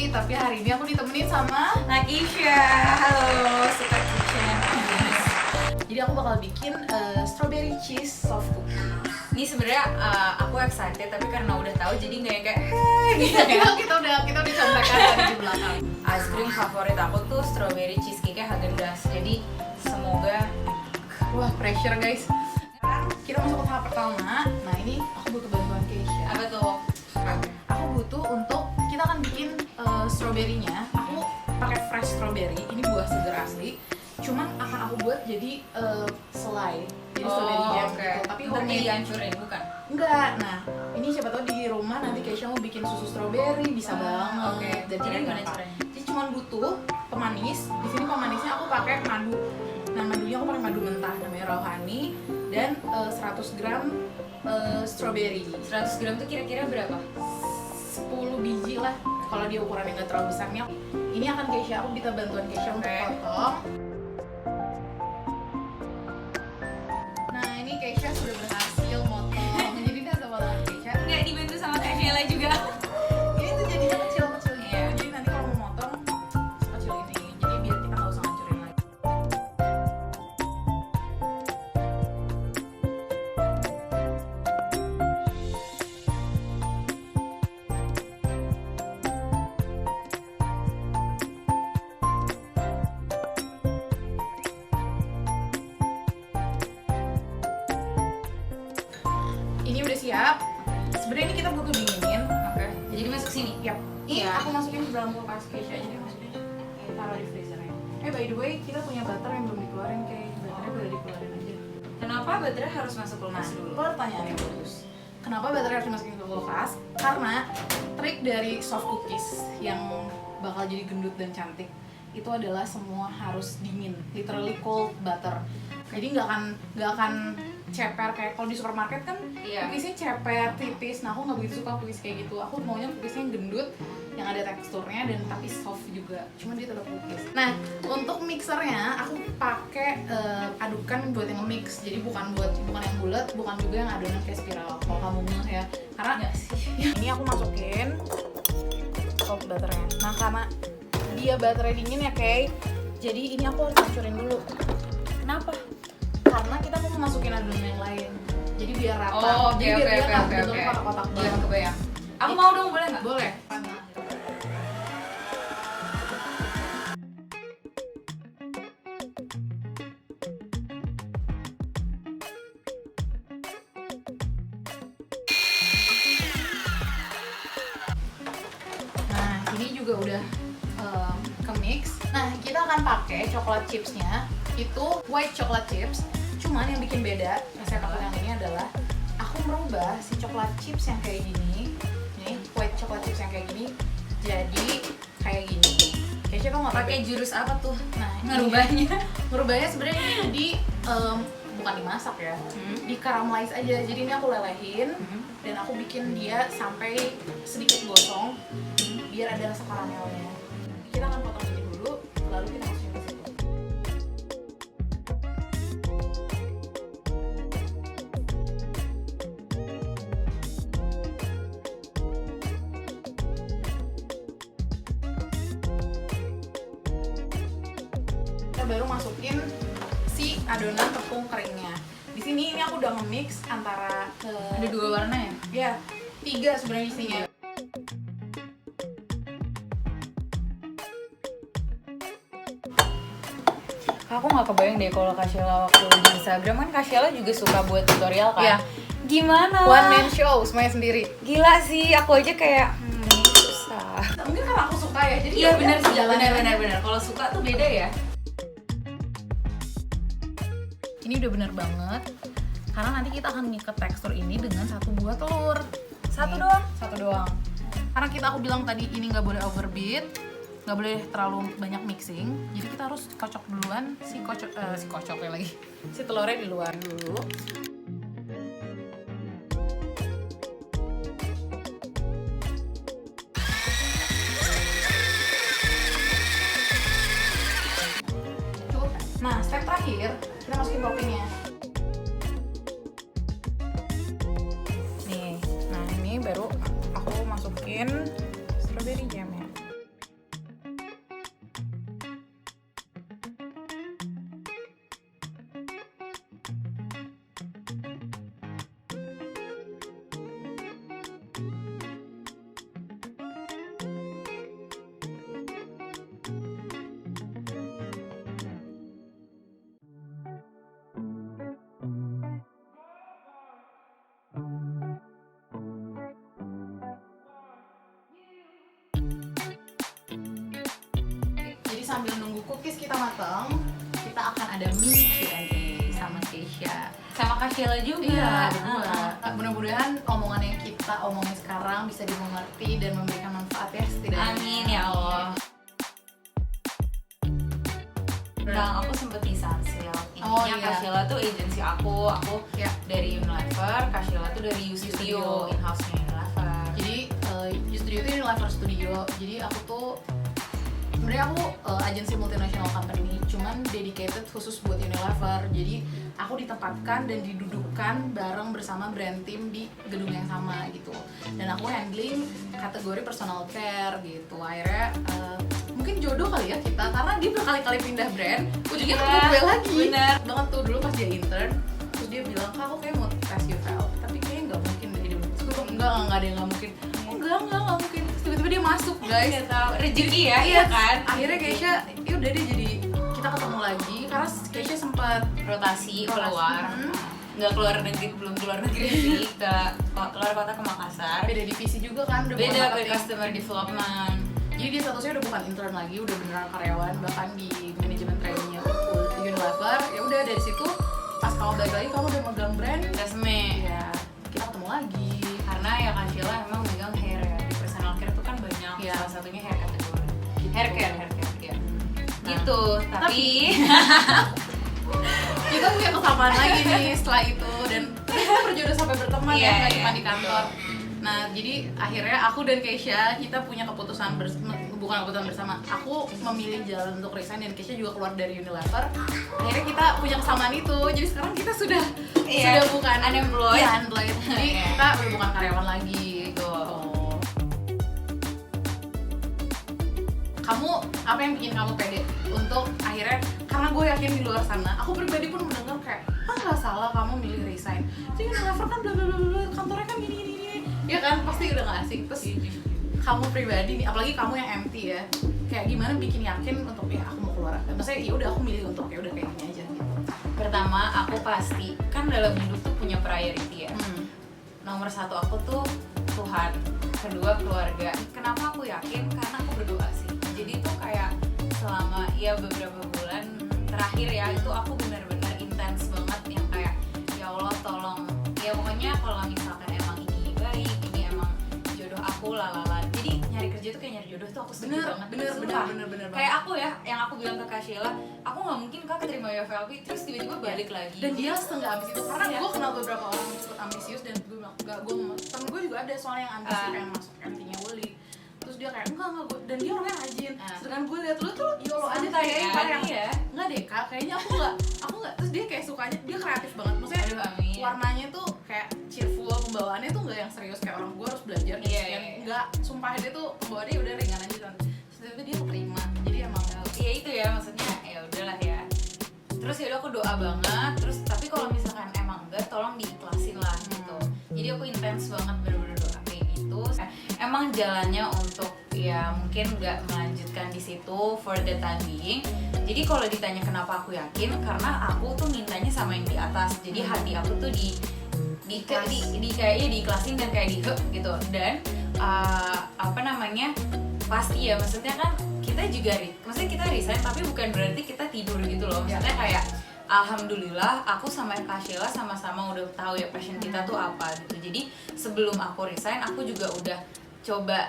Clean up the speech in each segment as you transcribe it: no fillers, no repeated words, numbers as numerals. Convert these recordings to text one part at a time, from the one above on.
tapi hari ini aku ditemenin sama Nakisha. Halo, Super Kitchen. Jadi aku bakal bikin strawberry cheese soft cookie. Ini sebenarnya aku excited, tapi karena udah tahu jadi nggak yang kayak hey gitu ya. kita udah contekan tadi di belakang. Ice cream favorit aku tuh strawberry cheesecake Häagen-Dazs. Jadi semoga Wah, pressure guys. Sekarang kita masuk ke tahap pertama. Nah, ini aku butuh bantuan Keisha. apa tuh? Aku butuh untuk kita akan bikin strawberry-nya. Aku pakai fresh strawberry. Ini buah segar asli. Cuman akan aku buat jadi selai. Jadi strawberry jam gitu. Tapi ntar homemade. dihancurin bukan? Enggak. Nah, ini siapa tahu di rumah nanti Keisha mau bikin susu strawberry bisa banget. Oke. Dan Jadi gimana gampang. caranya? Jadi cuma butuh pemanis. Di sini pemanisnya aku pakai madu. Nah, madunya aku pakai madu mentah namanya Rohani dan 100 gram strawberry. 100 gram tuh kira-kira berapa? 10 biji lah kalau dia ukurannya nggak terlalu besarnya. Ini akan Keisha, aku minta bantuan Keisha untuk Oke. potong. Nah, ini Keisha sudah berhasil motong. Jadi ini ada potongan Keisha. Nggak dibantu sama Kak Sheila juga. Ini tuh jadinya kecil-kecil gitu. Iya. Jadi nanti kalau mau motong kecil ini. Jadi biar kita nggak usah ngancurin lagi. Ini udah siap. Sebenarnya ini kita butuh dinginin. Oke. Jadi masuk sini. Yap. Ini Iya. aku masukin ke dalam kulkas Keisha aja deh maksudnya. Taruh di freezernya. By the way, kita punya butter yang belum dikeluarin kayak butternya boleh dikeluarin aja. Kenapa baterai harus masuk Nah, kulkas dulu? pertanyaan yang bagus. Kenapa baterai harus dimasukin ke kulkas? Karena trik dari soft cookies yang bakal jadi gendut dan cantik itu adalah semua harus dingin, literally cold butter. Jadi nggak akan ceper kayak kalau di supermarket kan Iya. cookiesnya ceper, tipis. Nah, aku nggak begitu suka cookies kayak gitu. Aku maunya cookiesnya yang gendut, yang ada teksturnya dan tapi soft juga. Cuma dia tetap cookies. Nah, untuk mixernya aku pakai adukan buat yang nge-mix. Jadi bukan yang bulat, bukan juga yang adonan kayak spiral. Kalau kamu ngeh ya. Karena Nggak sih. ini aku masukin salt butternya. Nah, karena dia baterai dingin ya, Kay. Jadi ini aku harus hancurin dulu. Kenapa? Karena kita mau masukin adonan yang lain. Jadi biar rata. Oh, oke, Jadi biar oke, dia oke, nggak oke, bentuknya oke. kotak-kotak Iya, banget. kebayang. Aku mau dong, boleh nggak? Boleh. Nah, ini juga udah ke mix. Nah, kita akan pakai coklat chipsnya. Itu white chocolate chips. Cuman yang bikin beda resep aku yang ini adalah aku merubah si coklat chips yang kayak gini, nih white chocolate chips yang kayak gini, jadi kayak gini. Kayaknya tuh nggak Pakai jurus apa tuh? Nah, Ngerubahnya. merubahnya sebenarnya ini di bukan dimasak ya, di caramelize aja. Jadi ini aku lelehin dan aku bikin dia sampai sedikit gosong biar ada rasa karamelnya. Kita akan potong ini dulu, lalu kita masukin ke situ. Kita baru masukin si adonan tepung keringnya. Di sini ini aku udah nge-mix antara Ada 2 warna ya? ya 3 sebenarnya isinya. Aku nggak kebayang deh kalau Kak Sheila waktu di Instagram kan Kak Sheila juga suka buat tutorial kan? Iya. Gimana? One man show semuanya sendiri. Gila sih, aku aja kayak ini susah. Mungkin karena aku suka ya, jadi Iya ya benar sih, jalan benar. Kalau suka tuh beda ya. Ini udah bener banget. Karena nanti kita akan ngikat tekstur ini dengan 1 buah telur. Satu Nih, doang? 1 doang. Karena aku bilang tadi ini nggak boleh overbeat, nggak boleh terlalu banyak mixing. Jadi kita harus kocok duluan si kocoknya lagi. Si telurnya di luar dulu. Cukup. Nah, step terakhir kita masukin toppingnya. Nih, nah ini baru aku masukin strawberry jamnya. cookies kita matang, kita akan ada mini Q&A sama Keisha. Sama Kak Sheila juga. Iya, berdua. Mudah-mudahan omongan yang kita omongin sekarang bisa dimengerti dan memberikan manfaat ya setidaknya. Amin ya Allah. Bang, aku sempet di Sunsil. Intinya iya. Kak Sheila tuh agensi aku Ya. dari Unilever, Kak Sheila tuh dari U Studio, in-house-nya Unilever. Jadi U Studio itu Unilever Studio. Jadi aku tuh sebenarnya aku agensi multinational company, cuman dedicated khusus buat Unilever. Jadi aku ditempatkan dan didudukkan bareng bersama brand team di gedung yang sama gitu. Dan aku handling kategori personal care gitu. Akhirnya mungkin jodoh kali ya kita, karena dia berkali-kali pindah brand, ujungnya ketemu gue lagi. Bener Banget tuh dulu pas dia intern, terus dia bilang, "Kak, aku kayak mau tes UFL, tapi kayaknya nggak mungkin deh hidup." Terus gue bilang, enggak ada yang nggak mungkin. Enggak mungkin. Terus tiba-tiba dia masuk, guys. Nggak tahu rezeki ya, iya kan? Akhirnya Keisha, ya udah dia jadi, kita ketemu lagi karena Keisha sempat Rotasi keluar. Nggak keluar negeri, belum keluar negeri sih, keluar kota ke Makassar. beda divisi juga kan, udah bukan Beda ke marketing. customer development. Jadi dia statusnya udah bukan intern lagi, udah beneran karyawan, bahkan di manajemen trainingnya Unilever. Ya udah dari situ pas kamu balik lagi kamu udah megang brand, Resme. ya kita ketemu lagi. Karena ya Kak Sheila emang megang hair ya. Di personal care tuh kan banyak, Iya. salah satunya hair category. Hair care ya. Nah, Gitu, tapi kita punya kesamaan lagi nih setelah itu, dan kita berjodoh sampai berteman Iya, ya, nggak cuma iya, di kantor. Nah, jadi akhirnya aku dan Keisha kita punya keputusan bukan keputusan bersama. Aku memilih jalan untuk resign dan Keisha juga keluar dari Unilever. Akhirnya kita punya kesamaan itu. Jadi sekarang kita sudah Iya, bukan unemployed. Iya, unemployed. Jadi Iya. kita udah bukan karyawan lagi gitu. Kamu apa yang bikin kamu pede untuk akhirnya, karena gue yakin di luar sana, aku pribadi pun mendengar kayak, nggak salah kamu milih resign. Jadi Unilever kan bla bla bla bla, kantornya kan gini, ya kan pasti udah nggak asik. Terus kamu pribadi nih, apalagi kamu yang MT ya, kayak gimana bikin yakin untuk ya aku mau keluar. Maksudnya ya udah aku milih untuk ya udah kayak gini aja gitu. pertama aku pasti kan dalam hidup tuh punya priority ya. Nomor satu aku tuh Tuhan, kedua keluarga. Kenapa aku yakin? Karena aku berdoa sih. Jadi tuh kayak selama ya beberapa bulan terakhir ya, itu aku benar-benar intens banget yang kayak ya Allah tolong, ya pokoknya kalau misalkan emang ini baik, ini emang jodoh aku lalala. Jadi nyari kerja tuh kayak nyari jodoh tuh aku setuju banget. Sumpah. bener Kayak aku ya, yang aku bilang ke Kak Sheila, aku nggak mungkin Kak keterima UFLP terus tiba-tiba balik lagi. Dan dia setengah ambisi itu, karena Iya. gue kenal beberapa orang yang cukup ambisius dan gue bilang enggak, temen gue juga ada soalnya yang ambisi pengen masuk MT-nya Wuli. Terus dia kayak enggak gue, dan dia orangnya rajin. Sedangkan gue liat lu tuh YOLO aja Santai kayaknya kan? yang Iya. enggak deh Kak, kayaknya aku enggak. Terus dia kayak sukanya, dia kreatif banget. Maksudnya Aduh, amin. warnanya tuh kayak cheerful, pembawaannya tuh enggak yang serius kayak orang gue harus belajar gitu. Iya, Yang iya. enggak, sumpah dia tuh pembawaannya udah ringan aja kan. Terus tiba-tiba dia keterima. Jadi emang Iya itu ya, maksudnya ya udahlah ya. Terus ya udah aku doa banget. Terus tapi kalau misalkan emang enggak, tolong diikhlasin lah gitu. Jadi aku intens banget bener-bener doa kayak gitu. Emang jalannya untuk ya mungkin nggak melanjutkan di situ for the time being. Jadi kalau ditanya kenapa aku yakin, karena aku tuh mintanya sama yang di atas. Jadi hati aku tuh kayaknya diikhlasin dan kayak gitu. Dan apa namanya, pasti ya, maksudnya kan kita juga maksudnya kita resign tapi bukan berarti kita tidur gitu loh. Maksudnya kayak alhamdulillah aku sama Kak Sheila sama-sama udah tahu ya passion kita tuh apa gitu. Jadi sebelum aku resign aku juga udah coba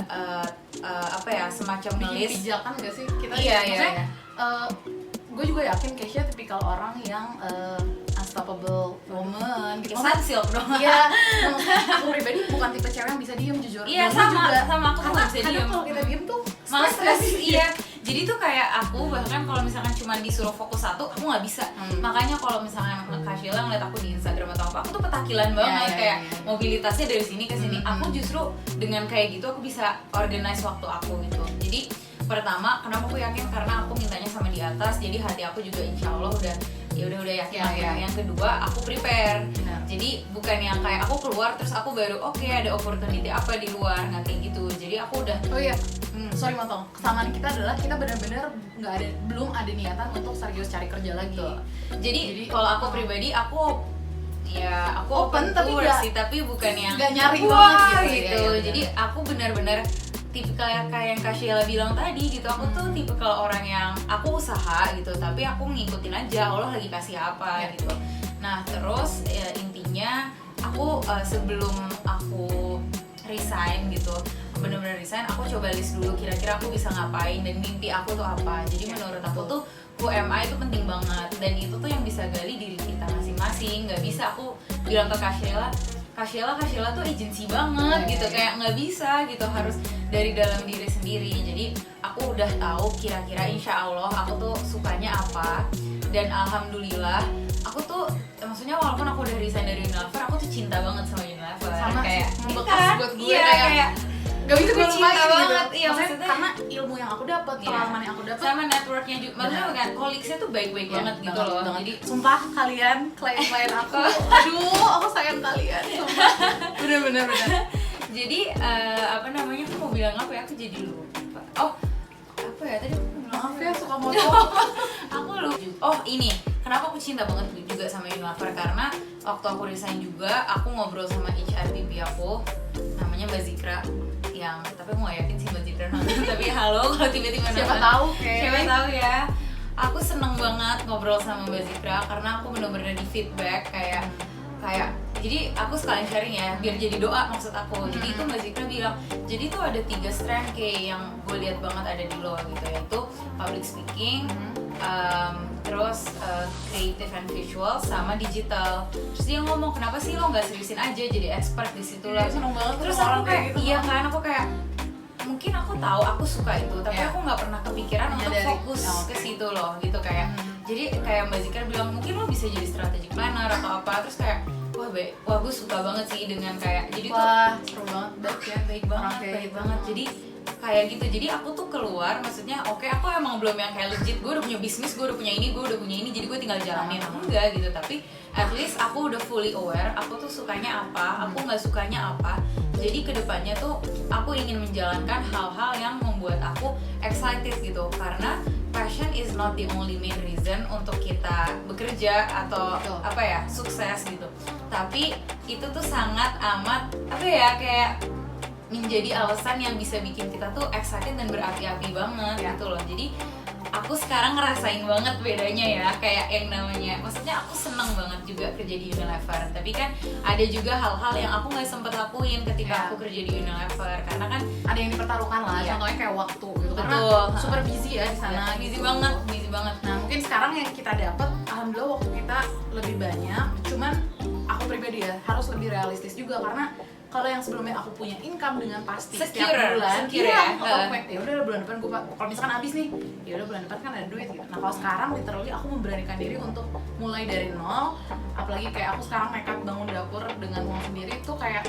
apa ya, semacam bikin ngelis. pijakan gak sih kita? Iya. Gue juga yakin Keisha tipikal orang yang unstoppable woman gitu. Sunsilk dong. Iya, maksudnya aku pribadi bukan tipe cewek yang bisa diem jujur. Iya, Dan gue sama aku tuh karena nggak bisa kadang diem. kalau kita diem tuh Malah stres stres, sih. iya. Jadi tuh kayak aku bahkan kalau misalkan cuma disuruh fokus satu, aku nggak bisa. Makanya kalau misalkan Kak Sheila ngeliat aku di Instagram atau apa, aku tuh petakilan banget, Iya, kayak iya. mobilitasnya dari sini ke sini. Aku justru dengan kayak gitu aku bisa organize waktu aku gitu. Jadi pertama, kenapa aku yakin? Karena aku mintanya sama di atas, jadi hati aku juga insya Allah udah udah yakin Iya, lah ya. iya. Yang kedua, aku prepare. Benar. Jadi bukan yang kayak aku keluar terus aku baru oke, ada opportunity apa di luar, nggak kayak gitu. Jadi aku udah Oh iya, sorry motong. Kesamaan kita adalah kita benar-benar belum ada niatan untuk serius cari kerja lagi. Jadi kalau aku pribadi aku Open, open tapi to work nggak- sih, tapi bukan yang nggak nyari wah, banget gitu, gitu. iya, iya, Jadi aku benar-benar tipikal kayak yang Kak Sheila bilang tadi gitu, aku tuh tipikal orang yang aku usaha gitu, tapi aku ngikutin aja Allah lagi kasih apa gitu. Nah terus ya, intinya aku sebelum aku resign gitu, bener-bener resign, aku coba list dulu kira-kira aku bisa ngapain dan mimpi aku tuh apa. Jadi menurut aku tuh who am I itu penting banget, dan itu tuh yang bisa gali diri kita masing-masing. Nggak bisa aku bilang ke Kak Sheila tuh agency banget gitu, kayak nggak bisa gitu, harus dari dalam diri sendiri. Jadi aku udah tahu kira-kira insya Allah aku tuh sukanya apa, dan alhamdulillah aku tuh maksudnya walaupun aku udah resign dari Unilever, aku tuh cinta banget sama Unilever. Sama kayak membekas buat gue, iya, kayak gak bisa gue cinta lupain banget gitu. iya, Maksudnya karena ilmu yang aku dapat, pengalaman yang aku dapat, sama networknya juga, maksudnya kan colleagues-nya tuh baik-baik banget gitu loh. Jadi sumpah kalian klien-klien aku, aduh aku sayang kalian, sumpah. Bener. Jadi apa namanya, aku mau bilang apa ya, aku jadi lupa. Oh apa ya tadi, Maaf ya suka motong. aku lupa. Oh ini kenapa aku cinta banget juga sama Unilever, karena waktu aku resign juga aku ngobrol sama HRBP aku, namanya Mbak Zikra, yang tapi aku gak yakin sih Mbak Zikra nonton tapi halo kalau tiba-tiba nonton, Siapa tahu kayak siapa tahu ya. Aku seneng banget ngobrol sama Mbak Zikra karena aku bener-bener di feedback kayak jadi aku sekalian sharing ya biar jadi doa maksud aku. Jadi itu Mbak Zikra bilang, jadi tuh ada 3 strength kayak yang gue lihat banget ada di lo gitu, yaitu public speaking, terus creative and visual, sama digital. Terus dia ngomong, kenapa sih lo nggak seriusin aja jadi expert di situ lah. seneng banget. Terus sama aku orang kayak gitu. iya kan, aku kayak mungkin aku tahu aku suka itu, tapi aku nggak pernah kepikiran untuk fokus ke situ loh gitu kayak. Jadi kayak Mbak Zikra bilang mungkin lo bisa jadi strategic planner atau apa, terus kayak wah gue suka banget sih dengan kayak jadi wah seru banget, baik banget. Jadi kayak gitu, jadi aku tuh keluar, maksudnya oke, aku emang belum yang kayak legit gue udah punya bisnis, gue udah punya ini, jadi gue tinggal jalanin, enggak gitu, tapi at least aku udah fully aware aku tuh sukanya apa, aku nggak sukanya apa. Jadi kedepannya tuh aku ingin menjalankan hal-hal yang membuat aku excited gitu, karena passion is not the only main reason untuk kita bekerja atau apa ya, sukses gitu. Tapi itu tuh sangat amat apa ya, kayak menjadi alasan yang bisa bikin kita tuh excited dan berapi-api banget gitu loh. Jadi aku sekarang ngerasain banget bedanya ya, kayak yang namanya, maksudnya aku seneng banget juga kerja di Unilever, tapi kan ada juga hal-hal yang aku nggak sempet lakuin ketika aku kerja di Unilever, karena kan ada yang dipertaruhkan lah, contohnya kayak waktu gitu. Karena super busy ya di sana, busy gitu. banget. Nah mungkin sekarang yang kita dapat, alhamdulillah waktu kita lebih banyak, cuman aku pribadi ya harus lebih realistis juga, karena kalau yang sebelumnya aku punya income dengan pasti setiap bulan, ya udah bulan depan gue, kalau misalkan habis nih, ya udah bulan depan kan ada duit gitu. Nah kalau sekarang literally aku memberanikan diri untuk mulai dari nol, apalagi kayak aku sekarang nekat bangun dapur dengan uang sendiri itu kayak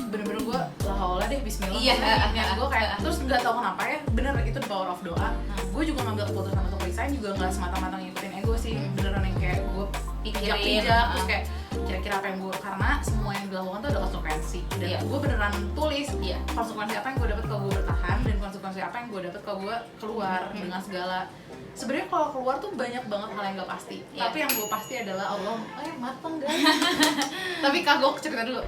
bener-bener gue lah deh bismillah, gue kayak terus nggak tahu kenapa ya, bener itu the power of doa. Gue juga ngambil keputusan untuk resign juga nggak semata-mata ngikutin ego sih, beneran yang kayak gue pijak terus kayak kira-kira apa yang gue, karena semua yang dilakukan tuh ada konsekuensi, dan gue beneran tulis konsekuensi apa yang gue dapat kalau gue bertahan, dan konsekuensi apa yang gue dapat kalau gue keluar dengan segala. Sebenarnya kalau keluar tuh banyak banget hal yang gak pasti, tapi yang gue pasti adalah Allah mateng guys. Tapi kagok cerita dulu,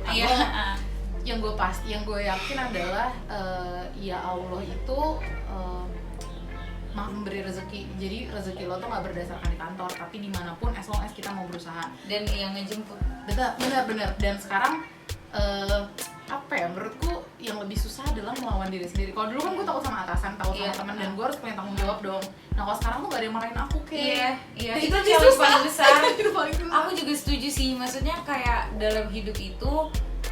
yang gue pasti, yang gue yakin adalah ya Allah itu maha memberi rezeki. Jadi rezeki lo tuh gak berdasarkan di kantor, tapi dimanapun as long as kita mau berusaha dan yang ngejemput. Bener. Dan sekarang apa ya, menurutku yang lebih susah adalah melawan diri sendiri. Kalau dulu kan gue takut sama atasan, takut sama teman, dan gue harus punya tanggung jawab dong. Nah kalau sekarang tuh gak ada yang marahin aku kayak itu challenge paling besar. Aku juga setuju sih, maksudnya kayak dalam hidup itu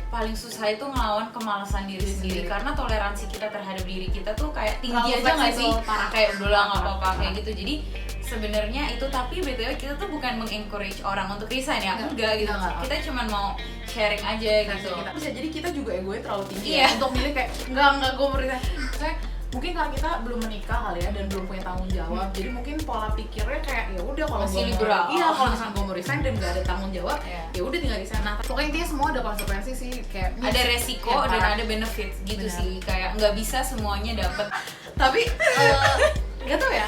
paling susah itu ngelawan kemalasan diri sendiri, karena toleransi kita terhadap diri kita tuh kayak tinggi aja nggak sih, kayak udah lah nggak apa-apa kayak gitu. Jadi sebenarnya itu, tapi btw kita tuh bukan mengencourage orang untuk resign ya, enggak gitu, kita cuma mau sharing aja gitu. Bisa jadi kita juga egonya terlalu tinggi untuk milih kayak enggak gue mau resign. Mungkin karena kita belum menikah kali ya, dan belum punya tanggung jawab, jadi mungkin pola pikirnya kayak ya udah kalau masih liberal. Kalau misalnya gue mau resign dan gak ada tanggung jawab, ya udah tinggal resign. Nah pokoknya intinya semua ada konsekuensi sih, kayak ada resiko dan ada benefit gitu. Bener. Sih kayak nggak bisa semuanya dapet. Tapi nggak tau ya,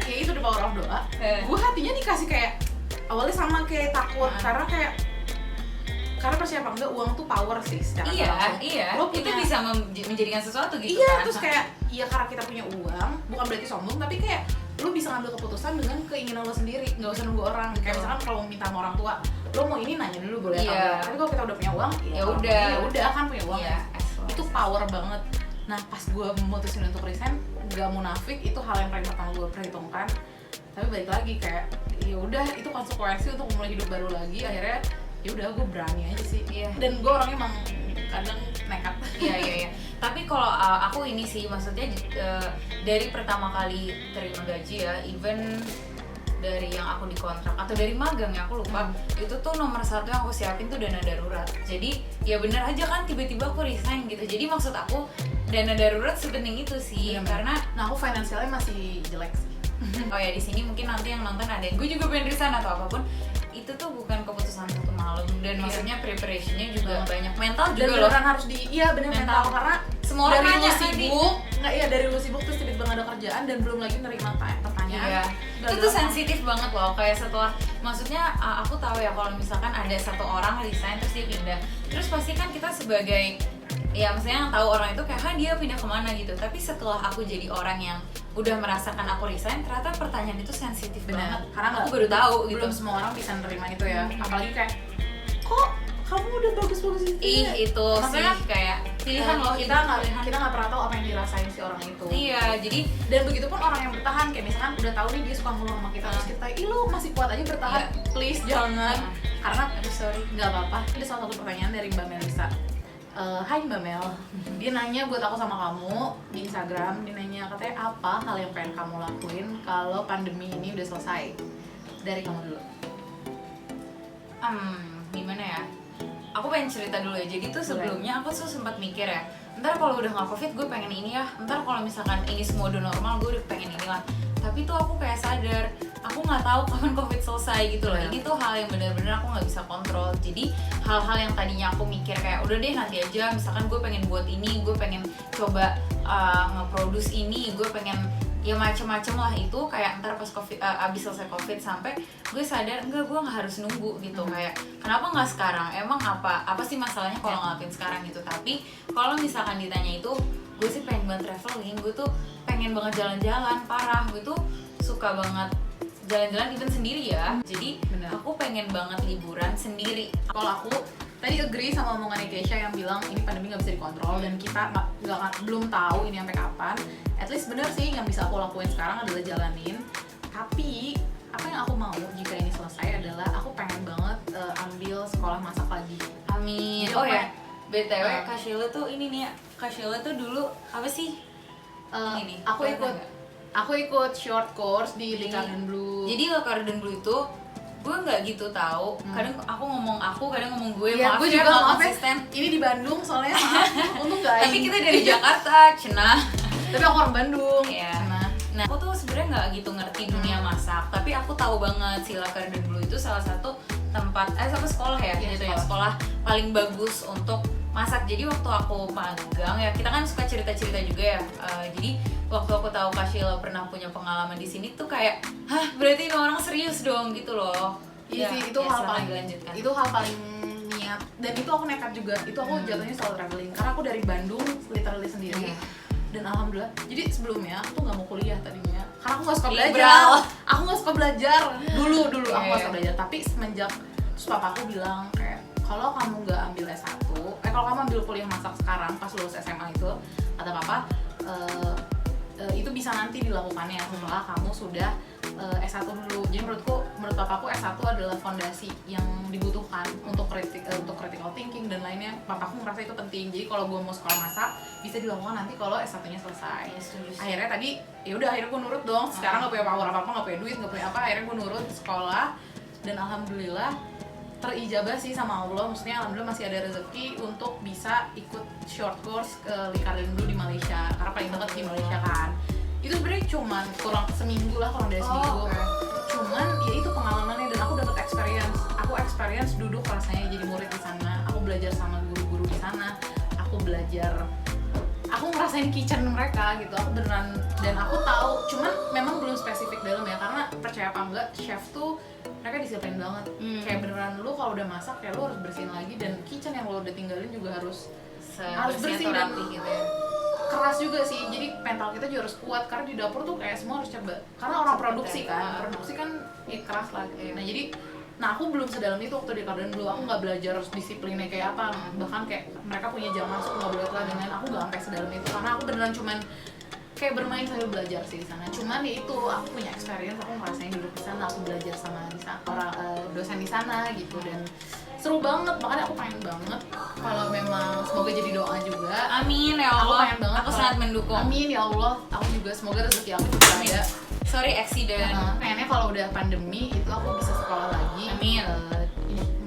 kayak itu the power of doa. Gue hatinya dikasih kayak awalnya sama kayak takut, karena karena percaya apa enggak uang tuh power sih secara langsung. Lo itu bisa menjadikan sesuatu gitu iya, kan. terus kayak ya karena kita punya uang bukan berarti sombong, tapi kayak lo bisa ngambil keputusan dengan keinginan lo sendiri, nggak usah nunggu orang. Kayak misalkan kalau mau minta sama orang tua, lo mau ini nanya dulu boleh atau enggak. Tapi kalau kita udah punya uang, ya udah kan punya uang. Itu power banget. Nah pas gue memutusin untuk resign, gak munafik, itu hal yang paling pertama gue perhitungkan. Tapi balik lagi kayak ya udah itu konsekuensi untuk memulai hidup baru lagi. Akhirnya ya udah gue berani aja sih. Dan gue orangnya emang kadang nekat. Iya. Tapi kalau aku ini sih maksudnya dari pertama kali terima gaji ya, even dari yang aku dikontrak atau dari magang ya aku lupa, itu tuh nomor satu yang aku siapin tuh dana darurat. Jadi ya bener aja kan tiba-tiba aku resign gitu. Jadi maksud aku dana darurat sepenting itu sih. Karena nah aku finansialnya masih jelek sih. Oh ya di sini mungkin nanti yang nonton ada yang gue juga pengen resign atau apapun, itu tuh bukan keputusan satu malam dan maksudnya preparationnya juga banyak, mental juga dan loh harus bener mental karena semua orang dari lu nanya sibuk dari lu sibuk terus tiba-tiba gak ada kerjaan dan belum lagi nerima pertanyaan. Itu tuh sensitif banget loh, kayak setelah maksudnya aku tahu ya kalau misalkan ada satu orang resign terus dia pindah, terus pasti kan kita sebagai ya maksudnya yang tahu orang itu kayak dia pindah kemana gitu. Tapi setelah aku jadi orang yang udah merasakan aku resign, ternyata pertanyaan itu sensitif banget. Karena aku baru tahu gitu. Belum semua orang bisa nerima itu ya. Apalagi kayak kok kamu udah bagus-bagus itu. Itu maksudnya sih kayak pilihan loh. Kita nggak pernah tahu apa yang dirasain si orang itu. Iya, jadi dan begitu pun orang yang bertahan kayak misalkan udah tahu nih dia suka mulu sama kita, terus kita, lu masih kuat aja bertahan, please jangan. Karena sorry nggak apa-apa. Ada salah satu pertanyaan dari Mbak Melisa. Hai Mbak Mel, dia nanya buat aku sama kamu di Instagram. Dia nanya katanya apa hal yang pengen kamu lakuin kalau pandemi ini udah selesai. Dari kamu dulu. Gimana ya? Aku pengen cerita dulu ya. Jadi tuh sebelumnya aku tuh sempat mikir ya, ntar kalau udah nggak covid gue pengen ini ya. Ntar kalau misalkan ini semua udah normal gue udah pengen ini lah. Tapi tuh aku kayak sadar, aku nggak tahu kapan covid selesai gitu loh. Ini tuh hal yang benar-benar aku nggak bisa kontrol. Jadi hal-hal yang tadinya aku mikir kayak udah deh nanti aja. Misalkan gue pengen buat ini, gue pengen coba nge-produce ini, gue pengen ya macem-macem lah, itu kayak ntar pas covid abis selesai covid sampai gue sadar enggak, gue nggak harus nunggu gitu. Kayak kenapa nggak sekarang, emang apa sih masalahnya kalau ngelakuin sekarang gitu. Tapi kalau misalkan ditanya itu, gue sih pengen banget traveling, gue tuh pengen banget jalan-jalan parah, gue tuh suka banget jalan-jalan even sendiri ya. Jadi aku pengen banget liburan sendiri. Kalau aku tadi agree sama omongannya Keisha yang bilang ini pandemi nggak bisa dikontrol dan kita belum tahu ini sampai kapan. At least bener sih yang bisa aku lakuin sekarang adalah jalanin. Tapi apa yang aku mau jika ini selesai adalah aku pengen banget ambil sekolah masak lagi. Amin. Jadi ya BTW Kak Sheila tuh ini nih ya, Kak Sheila tuh dulu apa sih? Ini Aku ikut short course di Lingkaran Blue. Jadi Lingkaran Blue itu gue nggak gitu tahu. Kadang aku ngomong kadang ngomong gue. Ya, maaf gue ya, juga maaf konsisten. Ini di Bandung soalnya maaf. Untung nggak. Tapi kita dari Jakarta, cenah. Tapi aku orang Bandung. Iya. Nah, aku tuh sebenarnya nggak gitu ngerti dunia masak. Tapi aku tahu banget si Lingkaran Blue itu salah satu tempat, satu sekolah ya, gitu ya, sekolah paling bagus untuk masak. Jadi waktu aku magang ya, kita kan suka cerita-cerita juga ya. Jadi waktu aku tahu Kak Sheila pernah punya pengalaman di sini tuh kayak, berarti ini orang serius dong gitu loh. Iya sih, itu hal paling dilanjutkan. Itu hal paling niat, dan itu aku nekat juga. Itu aku jatuhnya selalu traveling karena aku dari Bandung literally sendiri. Dan alhamdulillah, jadi sebelumnya aku tuh nggak mau kuliah tadinya karena aku nggak suka belajar. Aku nggak suka belajar dulu aku nggak suka belajar. Tapi semenjak terus papa aku bilang kayak, kalau kamu nggak ambil S1, kalau kamu ambil kuliah masak sekarang pas lulus SMA itu, kata papa, itu bisa nanti dilakukannya setelah kamu sudah S1 dulu. Jadi menurut papaku S1 adalah fondasi yang dibutuhkan untuk critical thinking dan lainnya. Papaku merasa itu penting. Jadi kalau gue mau sekolah masak bisa dilakukan nanti kalau S1-nya selesai. Akhirnya tadi akhirnya gue nurut dong. Sekarang nggak punya power apa-apa, nggak punya duit, nggak punya apa. Akhirnya gue nurut sekolah dan alhamdulillah terijabah sih sama Allah. Maksudnya alhamdulillah masih ada rezeki untuk bisa ikut short course ke Lingkaran Blue di Malaysia karena paling dekat di Malaysia kan. Itu sebenarnya cuman kurang seminggu lah, kurang dari seminggu. Cuman ya itu pengalamannya dan aku dapat experience duduk rasanya jadi murid di sana. Aku belajar sama guru-guru di sana. Aku ngerasain kitchen mereka gitu. Aku beneran, dan aku tahu, cuman memang belum spesifik dalam ya, karena percaya apa enggak chef tuh mereka disiplin banget. Kayak beneran lu kalau udah masak kayak lu harus bersihin lagi, dan kitchen yang lu udah tinggalin juga harus bersih dan rapi gitu ya. Keras juga sih, jadi mental kita juga harus kuat karena di dapur tuh kayak semua harus coba, karena orang produksi kan keras lah gitu. Nah aku belum sedalam itu waktu di Garden Blue, aku nggak belajar harus disiplinnya kayak apa, bahkan kayak mereka punya jam masuk nggak boleh telat dan lain, aku nggak sampai sedalam itu karena aku beneran cuman kayak bermain sambil belajar sih di sana. Cuman ya itu aku punya experience, aku ngerasain duduk di sana, aku belajar sama orang dosen di sana gitu, dan seru banget. Makanya aku pengen banget kalau memang, semoga jadi doa juga. Amin ya Allah. Aku pengen banget. Aku sangat mendukung. Amin ya Allah. Aku juga semoga rezeki aku juga ada. Sorry accident. Pengennya kalau udah pandemi itu aku bisa sekolah lagi. Amin.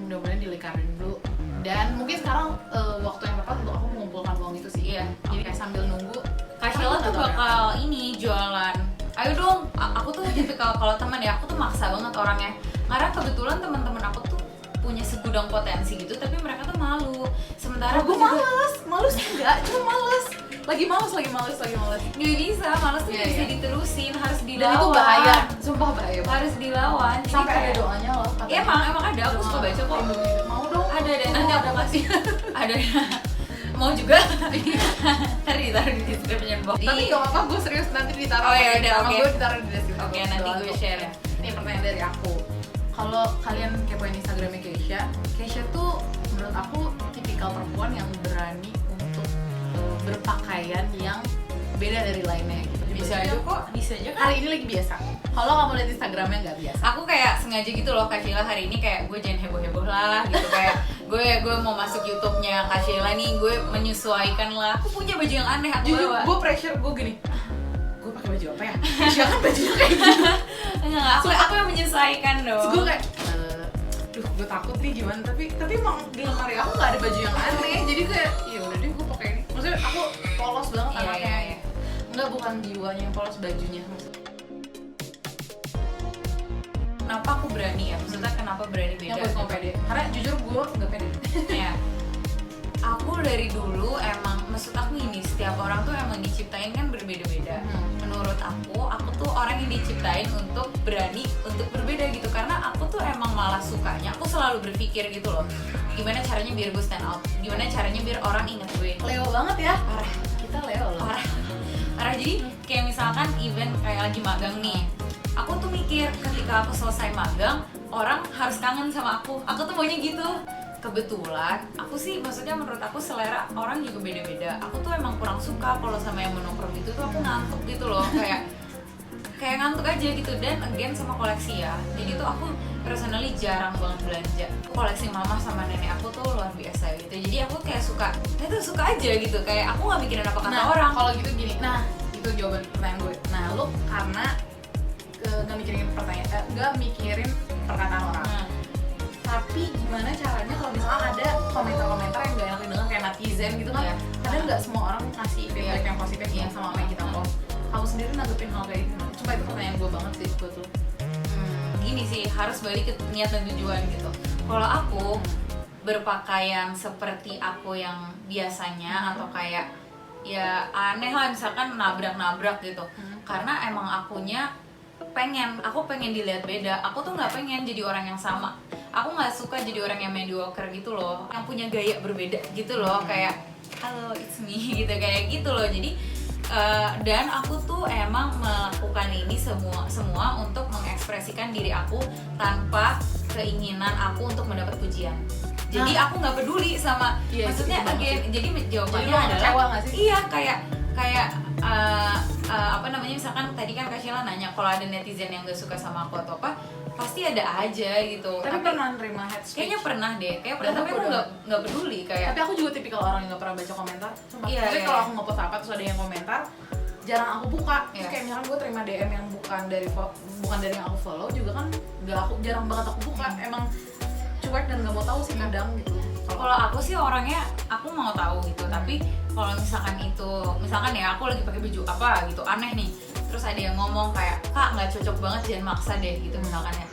Mudah-mudahan di Garden Blue. Dan mungkin sekarang waktu yang tepat untuk aku mengumpulkan uang itu sih. Iya. Jadi kayak sambil nunggu. Kak Sheila tuh bakal ini jualan. Ayo dong, aku tuh tipikal kalau teman ya, aku tuh maksa banget orangnya. Karena kebetulan teman-teman aku tuh punya segudang potensi gitu, tapi mereka tuh malu. Sementara gue males enggak, cuma males. Lagi males. Nggak bisa, males tuh nggak bisa diterusin, harus dilawan. Dan itu bahaya, sumpah bahaya. Harus dilawan. Jadi Sampai ada kayak- doanya loh. Iya, emang ada, aku suka baca kok. Mau dong. Ada nanti aku kasih. Ada. Mau juga? Ntar ditaruh di description box. Tapi gak apa-apa, gue serius nanti ditaruh. Oh ya udah, Nama oke. gue ditaruh di deskripsi. Oke, nanti gue share. Ini pertanyaan dari aku. Kalau kalian kepoin Instagramnya Keisha tuh menurut aku tipikal perempuan yang berani untuk berpakaian yang beda dari lainnya gitu. Bisa aja kok, bisa aja kan. Hari ini lagi biasa. Kalau kamu lihat Instagramnya nggak biasa. Aku kayak sengaja gitu loh Kak Sheila hari ini kayak gue jangan heboh-heboh lah gitu kayak gue mau masuk YouTube-nya Kak Sheila nih, gue menyesuaikan lah. Aku punya baju yang aneh aku Jujur, bawa. gue pressure gue gini. Gue pakai baju apa ya? Keisha kan bajunya kayak gitu. Enggak, aku yang menyesuaikan dong. Terus gue kayak, duh gue takut nih gimana, tapi emang di lemari aku nggak ada baju yang aneh, jadi kayak ya udah deh gue pakai ini. Maksudnya aku polos banget Iya, anaknya. iya. Enggak, bukan jiwanya yang polos, bajunya maksudnya. Kenapa aku berani ya? Maksudnya kenapa berani beda? Yang buat kamu pede, karena jujur gue nggak pede. Ya. Aku dari dulu emang, maksud aku ini setiap orang tuh emang diciptain kan berbeda-beda. Menurut aku tuh orang yang diciptain untuk berani untuk berbeda gitu, karena aku tuh emang malah sukanya, aku selalu berpikir gitu loh, gimana caranya biar gue stand out, gimana caranya biar orang inget gue. Leo banget ya, Parah, kita Leo loh. parah. Jadi kayak misalkan event kayak lagi magang nih, aku tuh mikir ketika aku selesai magang orang harus kangen sama aku tuh maunya gitu. Kebetulan aku sih, maksudnya menurut aku selera orang juga beda-beda. Aku tuh emang kurang suka kalau sama yang monokrom itu tuh aku ngantuk gitu loh, kayak ngantuk aja gitu. Dan again sama koleksi ya, jadi tuh aku personally jarang banget belanja. Koleksi mama sama nenek aku tuh luar biasa gitu, jadi aku kayak suka aja gitu, kayak aku nggak mikirin apa kata orang. Kalau gitu gini, nah itu jawaban pertanyaan gue. Nah lu karena nggak mikirin perkataan orang. Tapi gimana caranya kalau misalnya ada komentar-komentar yang gak enak didengar kayak netizen gitu kan? Kadang nggak semua orang ngasih feedback yang positif yang sama apa yang kita post. Kamu sendiri nanggepin hal kayak gimana? Coba itu pertanyaan gue banget sih buat lo. Gini sih, harus balik ke niat dan tujuan gitu. Kalau aku berpakaian seperti aku yang biasanya atau kayak ya aneh lah, misalkan nabrak-nabrak gitu, karena emang aku pengen dilihat beda. Aku tuh nggak pengen jadi orang yang sama. Aku nggak suka jadi orang yang mediocre gitu loh, yang punya gaya berbeda gitu loh, kayak halo it's me gitu, kayak gitu loh. Jadi dan aku tuh emang melakukan ini semua untuk mengekspresikan diri aku tanpa keinginan aku untuk mendapat pujian. Jadi aku nggak peduli sama, maksudnya jadi jawabannya adalah iya, kayak apa namanya, misalkan tadi kan Kak Sheila nanya kalau ada netizen yang gak suka sama aku atau apa, pasti ada aja gitu. Tapi pernah nerima hate speech? Kayaknya pernah deh, tapi aku nggak peduli kayak. Tapi aku juga tipikal orang yang nggak pernah baca komentar. Iya, jadi kalau aku ngepost apa terus ada yang komentar, jarang aku buka. Terus kayak misalkan gue terima DM yang bukan dari yang aku follow juga kan, jarang banget aku buka. Emang cuek dan nggak mau tahu sih kadang gitu. Kalau aku sih orangnya, aku mau tahu gitu, tapi kalau misalkan ya aku lagi pakai baju apa gitu aneh nih, terus ada yang ngomong kayak Kak nggak cocok banget, jangan maksa deh gitu misalkan ya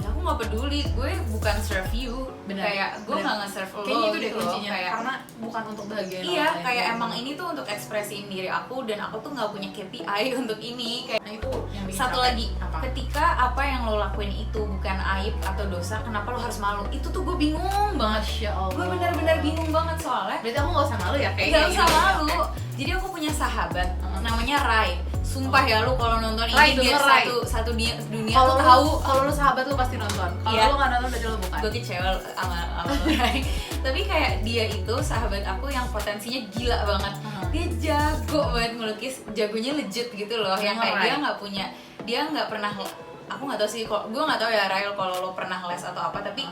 aku aku nggak peduli, gue bukan serve you. Bener, kayak gue bener. nggak nge-serve lo Kayaknya itu deh gitu loh. kuncinya, Kayak karena bukan untuk bahagiain iya, orang lain. kayak emang ini tuh untuk ekspresiin diri aku, dan aku tuh nggak punya KPI untuk ini. Kayak Nah itu yang bikin satu capek. lagi, Apa? ketika apa yang lo lakuin itu bukan aib atau dosa, kenapa lo harus malu? Itu tuh gue bingung banget. Masya Allah. Gue benar-benar bingung banget soalnya. Berarti aku gak usah malu ya kayak Gak gini, usah gitu. malu. Oke. Jadi aku punya sahabat namanya Rai. Sumpah ya, lu kalau nonton Rai, ini dia denger, Rai. satu dunia Kalau tuh lu tahu. kalau lu sahabat lu pasti nonton. Kalau Iya. lu nggak nonton berarti lu bukan. Gue kecewa sama Rai. Tapi kayak dia itu sahabat aku yang potensinya gila banget. Dia jago banget melukis, jagonya legit gitu loh. Yang kayak Rai. dia nggak punya, dia nggak pernah, aku nggak tahu sih, gue nggak tahu ya Rai kalau lo pernah les atau apa, tapi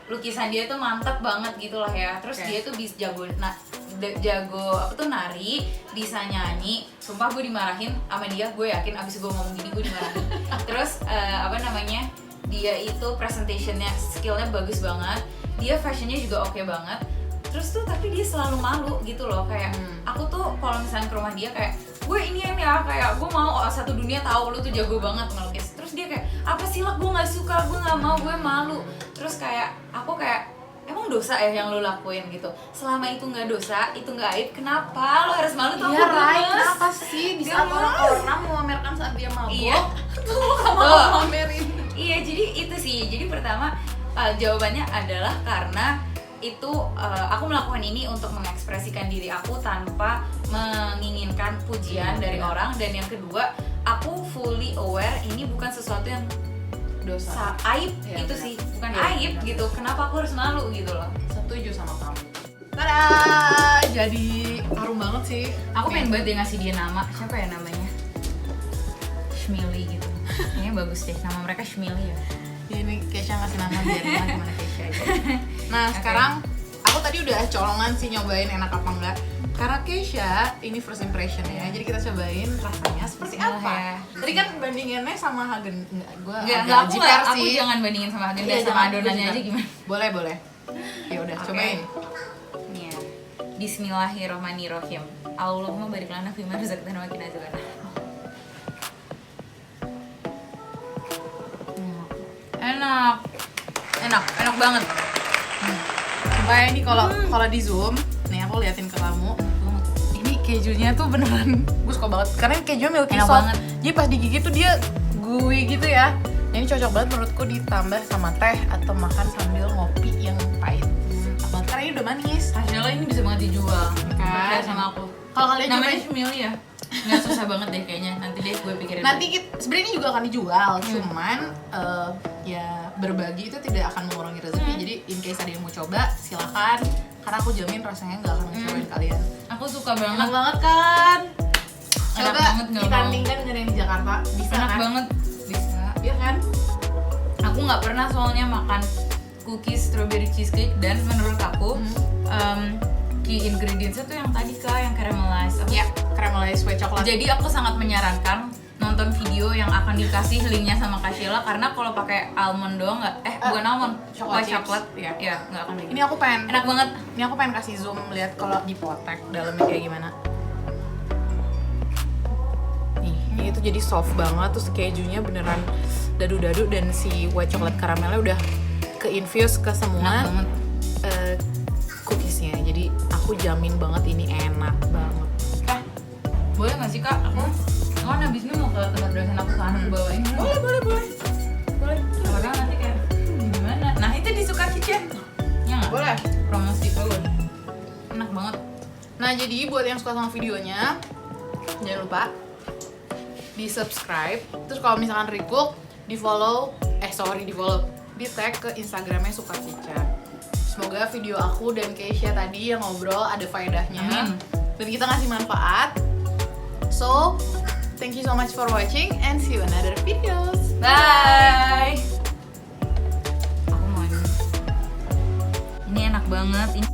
lukisan dia tuh mantap banget gitu lah ya. Terus Oke. dia tuh bisa jago apa tuh nari, bisa nyanyi. Sumpah gue dimarahin sama dia, gue yakin abis gue ngomong gini gue dimarahin. Terus apa namanya, dia itu presentationnya, skillnya bagus banget, dia fashionnya juga oke banget. Terus tuh tapi dia selalu malu gitu loh, kayak aku tuh kalau misalnya ke rumah dia kayak gue ini ya, kayak gue mau satu dunia tahu lu tuh jago banget ngelukis. Terus dia kayak apa sih lah, gue nggak suka, gue nggak mau, gue malu. Terus kayak aku kayak emang dosa ya yang lo lakuin gitu. Selama itu nggak dosa, itu nggak aib, kenapa lo harus malu? Tuh Iya aku Rai, gemes. kenapa sih di saat Gemes. orang-orang memamerkan saat dia mabuk? Iya. Tuh lu gak mau Tuh. pamerin. Iya, jadi itu sih. Jadi pertama jawabannya adalah karena itu aku melakukan ini untuk mengekspresikan diri aku tanpa menginginkan pujian dari orang. Dan yang kedua, aku fully aware ini bukan sesuatu yang Dosa. aib. Iya, Itu benar. sih bukan Iya, aib benar. gitu. Kenapa aku harus malu gitu loh? Setuju sama kamu. Tada, jadi harum banget sih. Aku pengen banget dia ngasih dia nama. Siapa ya namanya? Shmili gitu. Kayaknya bagus deh, nama mereka Shmili ya. Ini Keisha ngasih nama biar gimana Keisha aja. Nah sekarang aku tadi udah colongan sih nyobain enak apa enggak. Karena Keisha ini first impression ya, jadi kita cobain rasanya seperti Bismillah apa. ya. Tadi kan bandingannya sama Hagen, gue Enggak, aku jangan bandingin sama Haagen Dazs, sama adonannya aja gimana? Boleh boleh. Ya udah Oke. cobain. Nih ya. Bismillahirrahmanirrahim. Allahumma barik lana fima razaqtana wa qina adzabannar. Enak banget. Supaya ini kalau di zoom, nih aku liatin ke kamu. Ini kejunya tuh beneran gue suka banget karena kejunya milky Enak soft. banget. Jadi pas digigit tuh dia gooey gitu ya. Ini cocok banget menurutku ditambah sama teh atau makan sambil ngopi yang pahit. Apalagi karena ini udah manis. Hasilnya ini bisa banget dijual. Kan? Percaya sama aku. Kalau kalian Namanya cobain- Shmili ya? Nggak susah banget deh kayaknya. Nanti deh gue pikirin. Nanti sebenarnya ini juga akan dijual, cuman ya berbagi itu tidak akan mengurangi rezeki. Jadi in case ada yang mau coba, silakan. Karena aku jamin rasanya nggak akan ngecewain kalian. Aku suka banget. Enak banget kan? Enak Coba banget, nggak ditandingkan dengan yang di Jakarta, bisa Enak kan? banget. Bisa. Iya kan? Aku nggak pernah soalnya makan cookies strawberry cheesecake, dan menurut aku key ingredientsnya tuh yang tadi Kak, yang caramelized. Ya, caramelized white chocolate. Jadi aku sangat menyarankan nonton video yang akan dikasih linknya sama Kak Sheila, karena kalau pakai almond doang bukan almond, chocolate chips. coklat Iya. ya nggak akan Ini aku pengen enak banget. Ini aku pengen kasih zoom lihat kalau dipotek dalamnya kayak gimana. Nih, ini tuh jadi soft banget, terus kejunya beneran dadu-dadu dan si white chocolate karamelnya udah ke-infuse ke semua Enak banget. cookiesnya. Jadi aku jamin banget ini enak banget. Boleh nggak sih Kak? Aku kan abis ini mau ke tempat dosen aku kan, aku bawain. Boleh. Padahal nanti kayak gimana? Nah itu di Suka Kitchen. Ya nggak? Boleh. Promosi banget. Enak banget. Nah, jadi buat yang suka sama videonya, jangan lupa di subscribe. Terus kalau misalkan recook, di follow, di tag ke Instagramnya Suka Kitchen. Semoga video aku dan Keisha tadi yang ngobrol ada faedahnya. Amin. Dan kita ngasih manfaat. So, thank you so much for watching and see you in another videos. Bye. Aku mau ini. Ini enak banget. Ini